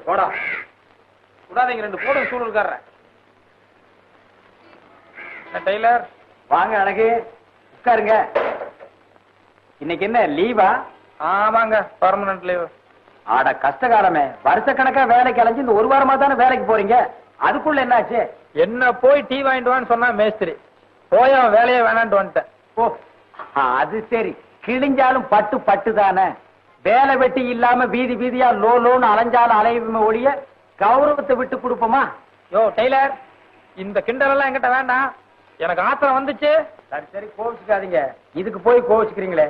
போடா விடாதீங்க, 2 போடுங்க சூழல்கார. டெய்லர் வாங்க, அழகு உட்காருங்க. இன்னைக்கு என்ன லீவா? ஆமாங்க, பர்மனன்ட் லீவ். ஆட கஷ்டகாலமே, வருஷக்கணக்கா வேலைக்கு அலைஞ்சு இந்த 1 வாரமா தானே வேலைக்கு போறீங்க, அதுக்குள்ள என்னாச்சு? என்ன போய் டீ வாங்கிட்டு வான்னு சொன்னா மேஸ்திரி, போய் அவன் வேலையே வேணான்ட்டு வந்துட்டேன். ஓ அது சரி, கிழிஞ்சாலும் பட்டு பட்டு தானே. வேலை வெட்டி இல்லாம வீதி வீதியா லோன்னு அலைஞ்சாலும் அலையுமே ஒழிய கௌரவத்தை விட்டு கொடுப்போமா? யோ டெய்லர், இந்த கிண்டல் எல்லாம் என்கிட்ட வேண்டாம், எனக்கு ஆத்திரம் வந்துச்சு. சரி சரி கோவிச்சுக்காதீங்க, இதுக்கு போய் கோவிச்சுக்கிறீங்களே.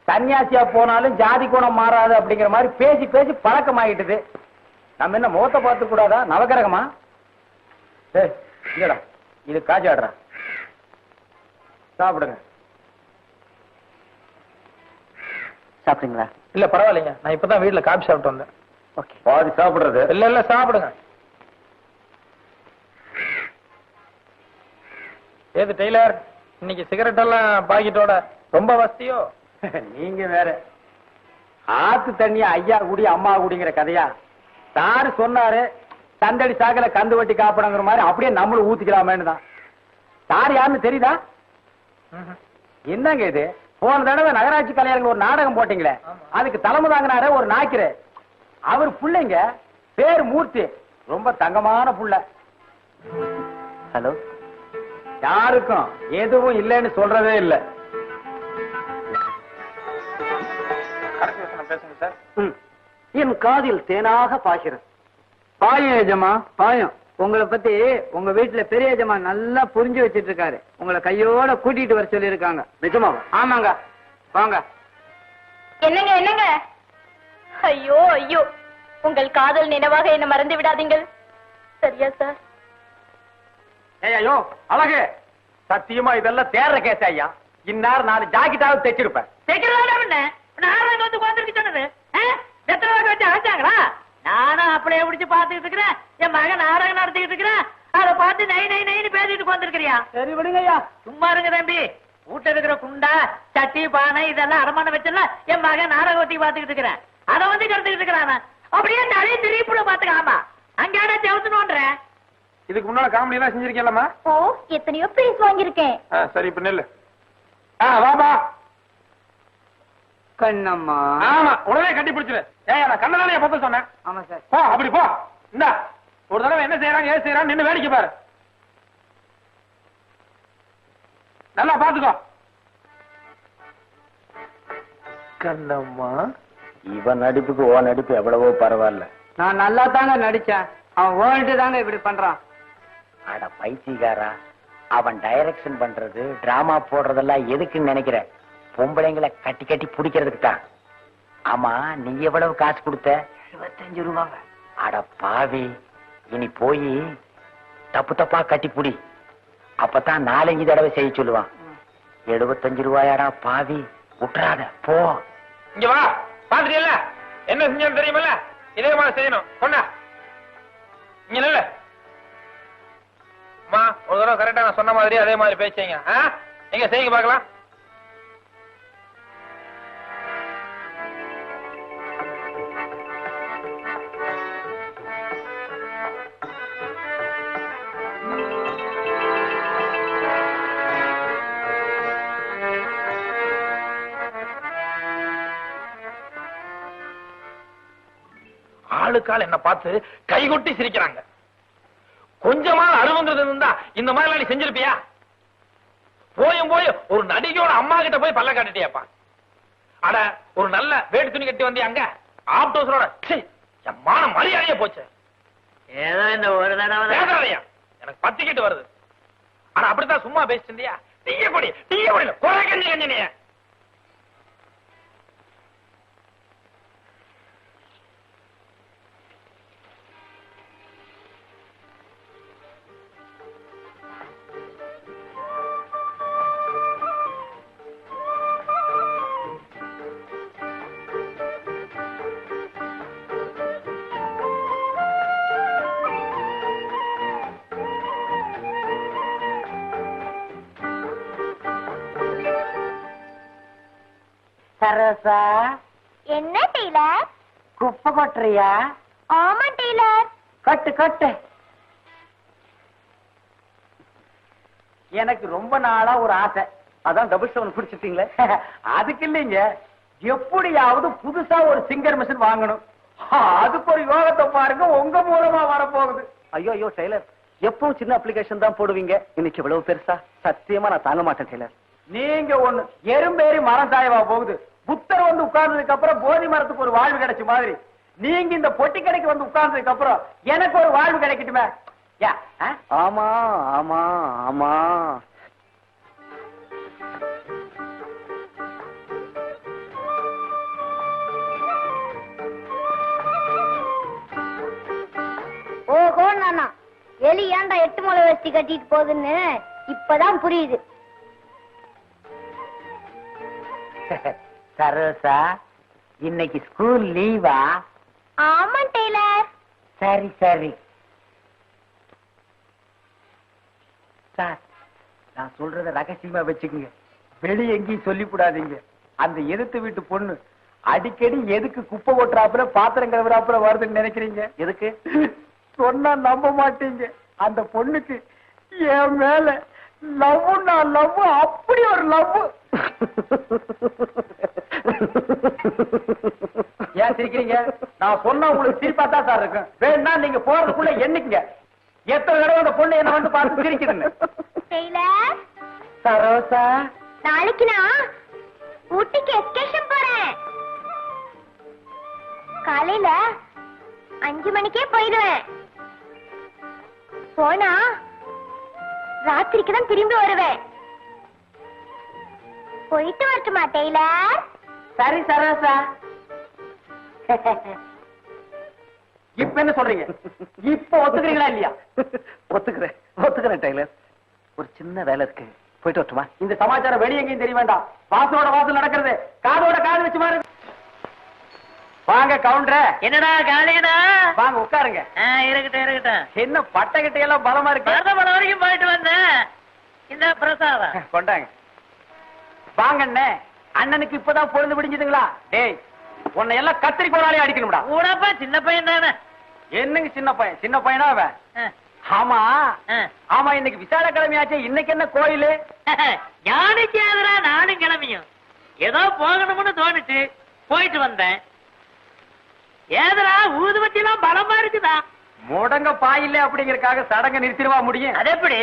சன்னியாசியா போனாலும் ஜாதி குணம் மாறாது அப்படிங்கிற மாதிரி பேசி பேசி பழக்கமாயிட்டுது. நம்ம என்ன முகத்தை பார்த்து கூடாதா? நவகிரகமா? இல்லடா, இது காஜாடுறா, சாப்பிடுங்க. சாப்பிடுங்களா? இல்ல பரவாயில்லைங்க, நான் இப்பதான் வீட்டுல காபி சாப்பிட்டு வந்தேன். ஓகே. பாதி சாப்பிடுறது? இல்ல இல்ல சாப்பிடுங்க. ஏது டெய்லர், இன்னைக்கு சிகரெட் எல்லாம் பாக்கெட்டோட ரொம்ப வசதியோ? நீங்க வேற, ஆத்து தண்ணி ஐயா குடி அம்மா குடிங்கிற கதையா? சாரு சொன்னாரு, தண்டடி சாக்கல கந்து வட்டி காப்படங்கிற மாதிரி அப்படியே நம்மளும் ஊத்திக்கலாமேன்னு தான். சார் யாருன்னு தெரியுதா? என்னங்க இது, போன தடவை நகராட்சி கலைஞர்கள் ஒரு நாடகம் போட்டீங்களே, அதுக்கு தலைமை தாங்கினார ஒரு நாய்க்கிற, அவர் புள்ளைங்க பேர் மூர்த்தி, ரொம்ப தங்கமான புள்ள. ஹலோ, யாருக்கும் எதுவும் இல்லைன்னு சொல்றதே இல்ல. பேசுங்க சார். என் காதில் தேனாக பாய்கிறது. பாயம் ஏஜமா பாயம். உங்களை பத்தி உங்க வீட்டுல பெரிய எஜமா நல்லா புரிஞ்சு வச்சிட்டு இருக்காரு. உங்களை கையோட கூட்டிட்டு வர சொல்லி இருக்காங்க. நிஜமா? ஆமாங்க, வாங்க. என்னங்க என்னங்க, ஐயோ ஐயோ, உங்கள் காதல் நினைவாக என்ன மறந்து விடாதீங்கள். சரியா சார்? ஐயோ அழகு, சத்தியமா இதெல்லாம் தேர்ற கேஸ் ஐயா. இந்நேரம் 4 ஜாக்கெட்டாவது தைச்சிருப்பேன். நானும் அப்படியே பிடிச்சு பாத்துக்கிட்டு இருக்கிறேன். என் மகன் நாடகம் நடத்திக்கிட்டு இருக்கிறேன். அதை பார்த்து நை நை நைன்னு பேசிட்டு வந்திருக்கிறியா? சரி விடுங்க ஐயா. சும்மா இருங்க தம்பி. வீட்டுல இருக்கிற குண்டா சட்டி பானை இதெல்லாம் அரமான வச்சல என் மகன் நாடகத்தை பாத்துக்கிட்டு இருக்கிறேன். அதை வந்து கருத்துக்கிட்டு இருக்கிறான். அப்படியே நிறைய திருப்பிட பாத்துக்காமா அங்காட செவத்துணுன்றேன். இதுக்கு முன்னால காமெடி எல்லாம் செஞ்சிருக்கேன்லமா? ஓ, எத்தனையோ பிரைஸ் வாங்கியிருக்கேன். சரி இப்ப நெல்லு. வாபா கண்ணம்மா. ஆமா, உடனே கட்டி பிடிச்சிரு. ஏய், நான் கண்ணதானே பத்த சொன்னேன். ஆமா சார். போ, அப்படி போ. இந்தா ஒரு தடவை என்ன செய்யறாங்க ஏது செய்யறாங்க நின்னு வேடிக்கை பாரு. நல்லா பாத்துக்கோ. கண்ணம்மா, இவன் நடிப்புக்கு ஓ நடிப்பு எவ்வளவோ பரவாயில்ல. நான் நல்லா தாங்க நடிச்சேன், அவன் வேர்ல்டு தாங்க இப்படி பண்றான். அட பைத்தியக்காரா, அவன் டைரக்ஷன் பண்றது டிராமா போடுறதெல்லாம் எதுக்குன்னு நினைக்கிற? பொம்பளைங்களை கட்டி கட்டி பிடிக்கிறதுக்கு தான். ஆமா, நீ எவ்வளவு காசு கொடுத்த? 25 ரூபாங்க. அட பாவி, இனி போய் தப்பு தப்பா கட்டி புடி, அப்பதான் 4-5 தடவை செய்ய சொல்லுவான். 75 ரூபாயாடா பாவி, விட்டுறாத போ. இங்க வா, பாத்துட்டீல்ல என்ன செஞ்சு தெரியுமில்ல, இதே மாதிரி செய்யணும். கொண்டா இங்க நல்ல அம்மா, ஒரு தடவை கரெக்டா நான் சொன்ன மாதிரி அதே மாதிரி பேசுங்க. எங்க செய்யுங்க பாக்கலாம். ஆளுக்கால் என்ன பார்த்து கைகொட்டி சிரிக்கிறாங்க. கொஞ்சமா அருவங்கிறது இருந்தா இந்த மாதிரி நீ செஞ்சிருப்பியா? போயும் போய் ஒரு நடிகையோட அம்மா கிட்ட போய் பல்ல காட்டிட்டியாப்பா. அட, ஒரு நல்ல வேட்டு துணி கட்டி வந்தியா அங்க ஆப்டோஸரோட? மான மரியாதையே போச்சு. ஏதோ இந்த ஒரு தடவை எனக்கு பத்திக்கிட்டு வருது. ஆனா அப்படித்தான் சும்மா பேசிட்டு இருந்தியா? டீய கொடி குறை கஞ்சி கஞ்சினிய. சரசா, என்ன டெய்லர்? குப்பை கொட்டுறியா? ஆமா டெய்லர். கட்டு கட்டு. எனக்கு ரொம்ப நாளா ஒரு ஆசை. அதான் டபுள் செவன் பிடிச்சிட்டீங்களே. அதுக்கு இல்லைங்க, எப்படியாவது புதுசா ஒரு சிங்கர் மிஷின் வாங்கணும். அதுக்கு ஒரு யோகத்தை பாருங்க, உங்க மூலமா வரப்போகுது. ஐயோ ஐயோ டெய்லர், எப்பவும் சின்ன அப்ளிகேஷன் தான் போடுவீங்க, இன்னைக்கு இவ்வளவு பெருசா? சத்தியமா நான் தாங்க மாட்டேன் டெய்லர். நீங்க ஒண்ணு எறும்பேறி மரம் சாயவா போகுது. புத்தர் வந்து உட்கார்ந்ததுக்கு அப்புறம் போதி மரத்துக்கு ஒரு வாழ்வு கிடைச்ச மாதிரி நீங்க இந்த பொட்டி கடைக்கு வந்து உட்கார்ந்ததுக்கு அப்புறம் எனக்கு ஒரு வாழ்வு கிடைக்கட்டுமே. ஆமா ஆமா ஆமா. ஓஹோ நானா, எலி ஏன்டா 8 முளை வச்சு கட்டிட்டு போகுதுன்னு இப்பதான் புரியுது. சரோசா, இன்னைக்கு ஸ்கூல் லீவா? ஆமா டெய்லர். சரி சரி. சார், நான் சொல்றத ரகசியமா வச்சுக்கோங்க, வெளிய எங்கேயும் சொல்லிவிடாதீங்க. அந்த எதிர்த்து வீட்டு பொண்ணு அடிக்கடி எதுக்கு குப்பை கொட்டுறாப்புல பாத்திரம் கழுவுறாப்புல வருதுன்னு நினைக்கிறீங்க? எதுக்கு சொன்னா நம்ப மாட்டீங்க. அந்த பொண்ணுக்கு என் மேல லவ்னா லவ், அப்படி ஒரு லவ். ஏன் சிரிக்கிறீங்க? நான் சொன்னா உங்களுக்கு சிரிப்பா தான் சார் இருக்கும். வேணா நீங்க போறதுக்குள்ள எண்ணிக்கங்க எத்தனை தடவை அந்த பொண்ணு என்ன வந்து பார்த்து சிரிக்குதுன்னு. டெய்லர், சரோசா, நாளைக்கு நான் ஊட்டிக்கு எஸ்கேஷன் போறேன். காலையில 5 மணிக்கே போயிடுவேன். போனா ராத்திரிக்கு தான் திரும்பி வருவேன். போயிட்டு வரட்டுமா டெய்லர்? சரி சரோசா. இப்ப என்ன சொல்றீங்க? இப்ப ஒத்துக்கிறீங்களா இல்லையா? ஒத்துக்கிறேன் டெய்லர். ஒரு சின்ன வேலை இருக்கு, போயிட்டு வரட்டுமா? இந்த சமாச்சாரம் வெளிய எங்கேயும் தெரிய வேண்டாம். வாசலோட வாசல் நடக்கிறது, காதோட காது வச்சு பாருங்க. வாங்க கவுண்டர். என்னடா காலையனா? வாங்க உட்காருங்க. இருக்கட்டும் இருக்கட்டும். என்ன பட்டகிட்ட எல்லாம் பலமா இருக்கு. மருதமலை வரைக்கும் போயிட்டு வந்தேன். இந்த பிரசாதம் கொண்டாங்க. வாங்க அண்ணே, அண்ணனுக்கு இப்பதான் பொழுது விடிஞ்சதுங்களா? டேய், உன்னை எல்லாம் கத்திரி கோலாலே அடிக்கணும்டா. ஊடப்பா சின்ன பையன் தானே. என்னங்க சின்ன பையன்? சின்ன பையனா அவன்? ஆமா ஆமா, இன்னைக்கு விசால கிழமையாச்சே, இன்னைக்கு என்ன கோயிலு? யானைக்கு எதிரா நானும் கிளம்பியும் ஏதோ போகணும்னு தோணுச்சு, போயிட்டு வந்தேன். ஏதரா ஊதுபத்தி எல்லாம் பலமா இருக்குதா? முடங்க பாயில்ல அப்படிங்கறக்காக சடங்க நிறுத்திடுவா முடியும்? அது எப்படி?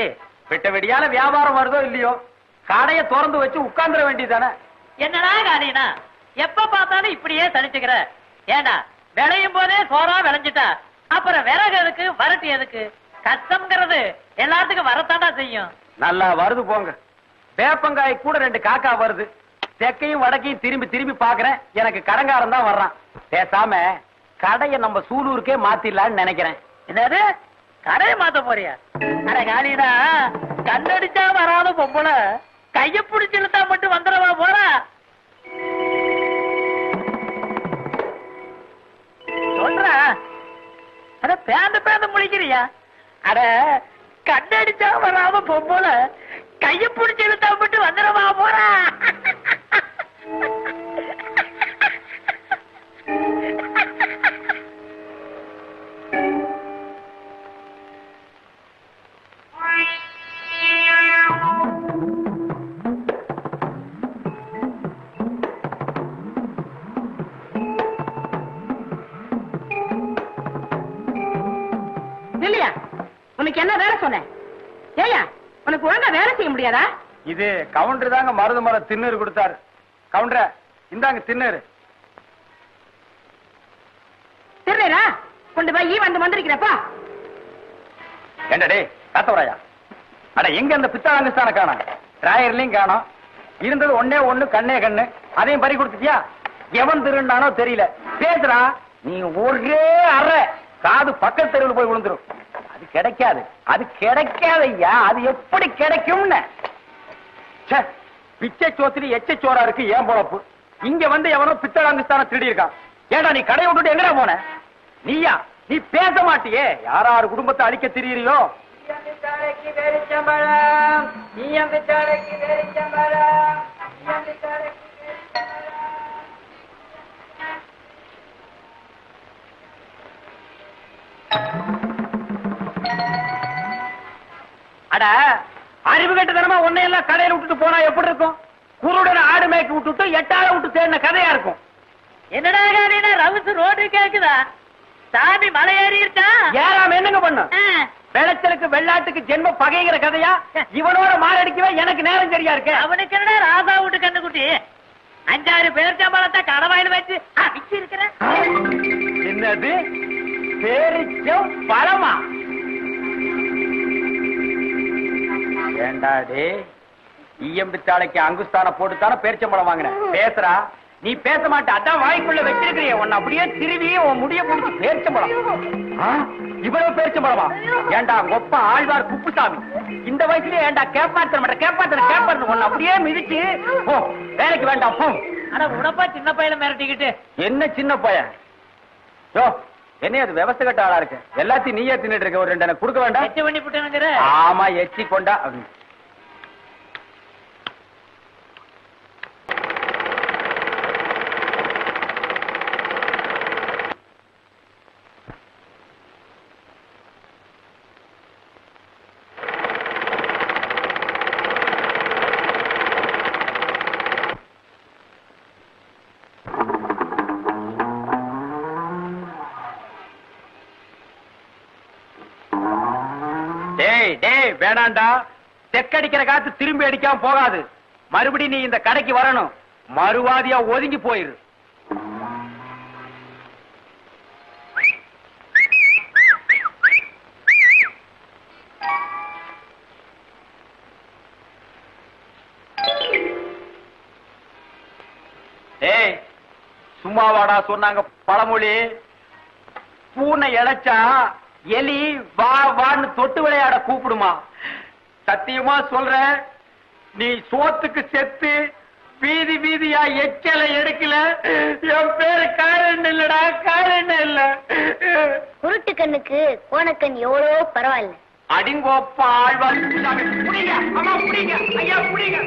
விட்ட வெடியால வியாபாரம் வருதோ இல்லையோ, கடையை திறந்து வச்சு உட்கார்ந்துட வேண்டியதானே. என்னடா காரியனா, எப்ப பார்த்தாலும் இப்படியே தனிச்சுக்கிற? ஏண்டா விளையும் போதே சோறா விளைஞ்சிட்டா அப்புறம் விறகு எதுக்கு, வரட்டு எதுக்கு? கஷ்டம்ங்கிறது எல்லாத்துக்கும் வரத்தாண்டா செய்யும். நல்லா வருது போங்க. வேப்பங்காய் கூட 2 காக்கா வருது. தெற்கையும் வடக்கையும் திரும்பி திரும்பி பாக்குறேன், எனக்கு கடங்காரன் தான் வர்றான். பேசாம கடையை நம்ம சூலூருக்கே மாத்திடலான்னு நினைக்கிறேன். என்னது, கடையை மாத்த போறியா? அட காலிடா, கண்ணடிச்சா வராத பொம்பளை கைய பிடிச்சு இழுத்தா மட்டும் வந்துடவா போறா? சொல்றா, அட பேந்த பேந்த முழிக்கிறியா? அட கண்ணடிச்சா வராத பொம்பளை கைய பிடிச்சு இழுத்தா மட்டும் வந்துடவா போறா? இல்லையா, உனக்கு என்ன வேலை சொன்னேன்? ஏயா, உனக்கு ஒழுங்கா வேலை செய்ய முடியாதா? இது கவுண்டர் தாங்க மருது மரம் திண்ணூறு கொடுத்தாரு. கவுண்டர் இந்தாங்க திண்ணூறு. திருநீரா கொண்டு போய் வந்து வந்திருக்கிறப்பா. ஏண்டா டேய் காத்தவராயா, அட எங்க அந்த பித்தாளங்கஸ்தான காணோம், டிராயர்லயும் காணோம். இருந்தது ஒண்ணே ஒண்ணு, கண்ணே கண்ணு, அதையும் பறி கொடுத்துட்டியா? எவன் திருநானோ தெரியல. பேசுறா நீ ஒரே அறை, காது பக்கத்து தெருவில் போய் விழுந்துரும். அது கிடைக்காது, அது கிடைக்காது ஐயா. அது எப்படி கிடைக்கும்னு? பிச்சை சோத்திரி எச்ச சோரா இருக்கு ஏன் பொழப்பு. இங்க வந்து எவனோ பித்தளாங்குஸ்தான திருடி இருக்கான். ஏண்டா நீ கடையை விட்டுட்டு எங்கடா போன? நீயா? நீ பேச மாட்டியே. யாராரு குடும்பத்தை அழிக்க திரியறியோ? அட அறிவு கட்டுத்தனமா உன்னையெல்லாம் கடையில விட்டுட்டு போனா எப்படி இருக்கும்? குருடன் ஆடு மேய்க்கு விட்டுட்டு 8 ஆளை விட்டு தேடின கதையா இருக்கும். என்னடா காலையில ரவுசு ரோடு கேக்குதா? சாமி மலை ஏறி இருக்கா? ஏறாம என்னங்க பண்ண? வெள்ளச்சலுக்கு வெள்ளாட்டுக்கு ஜென்ம பகைங்கிற கதையா? இவனோட மாரடிக்கவே எனக்கு நேரம் சரியா இருக்கு. அவனுக்கு என்னடா ராசா விட்டு கண்ணுக்குட்டி 5-6 பேர் சம்பளத்தை கடவாயில் வச்சு அடிச்சு இருக்கிற. என்னது பேரிச்சம் பழமா? ஏண்டாடே ஈயம்பித்தாளைக்கு அங்குஸ்தான போட்டுத்தானே பேரிச்சம்பழம் வாங்கின. பேசுறா நீ பேச மாட்ட. அதான் வாய்க்குள்ள வச்சிருக்கிறிய உன்னை அப்படியே திருவி உன் முடிய முடிச்சு பேரிச்சம்பழம். இவ்வளவு பேரிச்சம்பழமா? ஏண்டா கொப்ப ஆழ்வார் குப்புசாமி இந்த வயசுலயே ஏண்டா கேப்பாத்தன உன்னை அப்படியே மிதிச்சு போ, வேலைக்கு வேண்டாம் போ. ஆனா உடப்பா சின்ன பையல மிரட்டிக்கிட்டு. என்ன சின்ன பையன்? யோ என்ன அது விவசாய கட்ட ஆளா இருக்கு. எல்லாத்தையும் நீயே தின்னுட்டு இருக்க. ஒரு 2 எனக்கு கொடுக்க வேண்டாம்? எச்சு பண்ணி விட்டுனுங்கிற. ஆமா எச்சி கொண்டா. டேய் வேணாண்டா. தெக்கடிக்கிற காத்து திரும்பி அடிக்காம போகாது. மறுபடியும் நீ இந்த கடைக்கு வரணும். மறுவாதியா ஒதுங்கி போயிரு. டேய் சும்மாவாடா சொன்னாங்க பழமொழி. பூனை இழைச்சா எலி வா வான்னு தொட்டு விளையாட கூப்பிடுமா? சத்தியமா சொல்ற, நீ சோத்துக்கு செத்து வீதி வீதியா எச்சலை எடுக்கல. என் பேரு காரணம் இல்லடா, காரணம் இல்ல. குருட்டு கண்ணுக்கு கோணக்கண் எவ்வளோ பரவாயில்ல. அடிங்கோப்பா ஆழ்வார். புடிங்க, அம்மா புடிங்க, ஐயா புடிங்க.